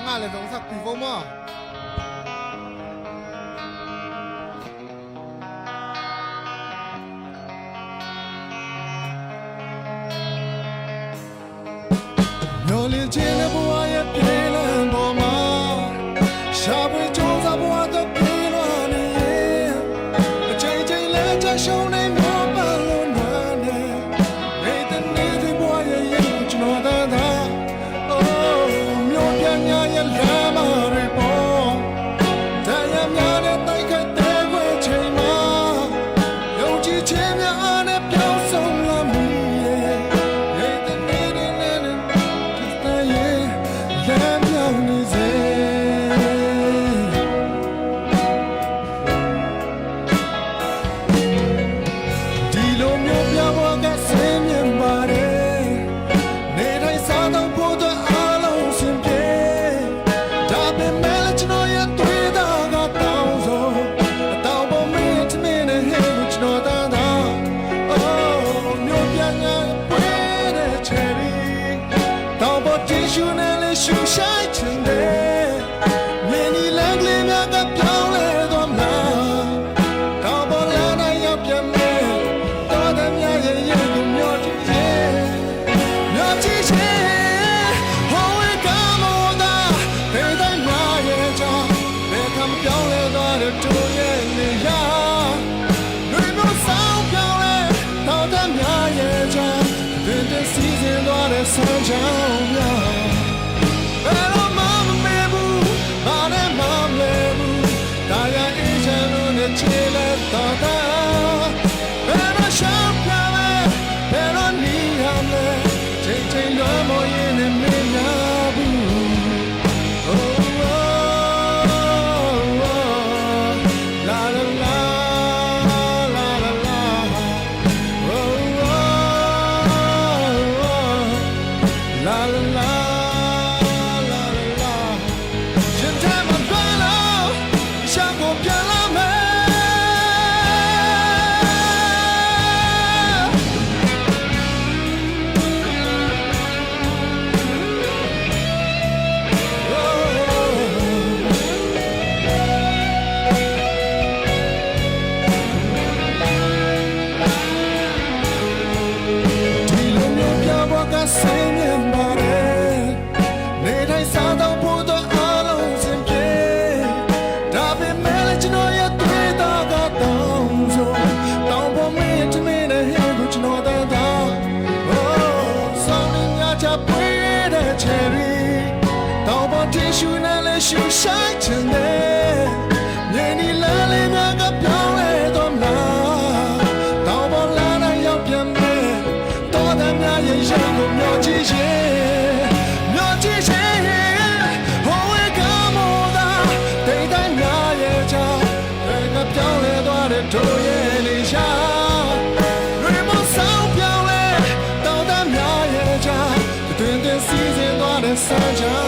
ငါလည်းတော့ဆက်ပြီးဖို့မမျောလင်းခြင်းနဲ့ဘဝရဲ့ပြေးလန်းပေါ်မှာရှာဖွေကြိုးစားဘဝတော့ပြေးလွှာနေရင်အချိန်ချင်းလဲချရှုံးနေမျိုးပန်းလုံးနွမ်းနေနေတဲ့နေတဲ့ဘဝရဲ့ရင်ကျွန်တော်သာမျိုးပြန်ညာရဲ့လမ်းမတွေပေါ်တရားများနဲ့တိုက်ခိုက်တဲ့ခွေချိန်မှာယုံကြည်ခြင်းများနဲ့ပြောင်းဆုံးလာမိရဲ့နေတဲ့နေတဲ့နဲ့တဲ့ရဲ့လမ်းမြောင်နေစေဒီလိုမျိုးပြဘဝကဆင်းမြင်ပါတယ်နေတိုင်းစားတော့ဖို့တော့အားလုံးစင်ပြေဒါပေမဲ့ကျွန်တော်ရဲ့တွေ့တာကတောင်းဆိုတောင်းပေါ်မင်းတမင်းနဲ့ဟဲ့ကျွန်တော်တန်းတာမျိုးပြန်ညာပွေးတဲ့ချယ်ရီတောင်းပေါ်တီရှူနဲ့လေးရှူဆိုင်ချင်တယ်မင်းဒီလမ်းကလေးများကပြောင်းလဲသွားမလားတောင်းပေါ်လာနိုင်ရောက်ပြန်မယ်တော်တယ်များရဲ့ရဲ့ကိုမျောကြည့်ရဲ့မျောကြည့်ရဲ့ဟောဝေကမောတာဒေတိုင်းများရဲ့ချာဘယ်ကံပြောင်းလဲသွားတဲ့တို့ရဲ့နေရာတွေမျိုးဆောင်ပြောင်းလဲတော်တယ်များရဲ့ချာတဲ့စီစဉ်သွားတဲ့ဆန်းချောင်းများဘယ်တော့မှမမေ့ဘူးဘာနဲ့မှမလဲဘူးဒါရအေးချမ်းလို့နဲ့ချေလဲတော့တာဘယ်တော့ရှောင်းပြလဲဘယ်တော့နီးရမလဲချိန်ချိန်တော့မရင်နဲ့မင်းညာဘူး Oh, oh, oh, la la la la la la oh, oh, oh, la la la la la ရှင်ထဲမှာတွန်းလို့ရှောင်းကိုပြန်လာမယ်ဒီလိုမျိုးပြဘဝကဆင်းမြင်ပါတယ်နေတိုင်းစားတော့ဖို့တော့အားလုံးစင်ပြေဒါပေမဲ့ကျွန်တော်ရဲ့တွေ့တာကတောင်းဆိုတောင်းပေါ်မင်းတမင်းနဲ့ဟဲ့ကိုကျွန်တော်တန်းတာဆောင်းနေညချပွေးတဲ့ချယ်ရီတောင်းပေါ်တီရှူနဲ့လေးရှူဆိုင်ချင်တယ်မြင်ဒီလမ်းလေးများကပြောင်းလဲတော့မလားတောင်းပေါ်လာနိုင်ရောက်ပြန်မယ်တော်တယ်များရဲ့ရုပ်ကိုမျောကြည့်ရဲ့မျောကြည့်ရဲ့ဟောဝေကမောတာဒိတ်တိုင်းများရဲ့ချာဘယ်ကပြောင်းလဲသွားတဲ့တို့ရဲ့နေရှာတွေမဆောင်ပြောင်းလဲတော်တယ်များရဲ့ချာတွင်တွင်စီစဉ်သွားတဲ့စမ်းချော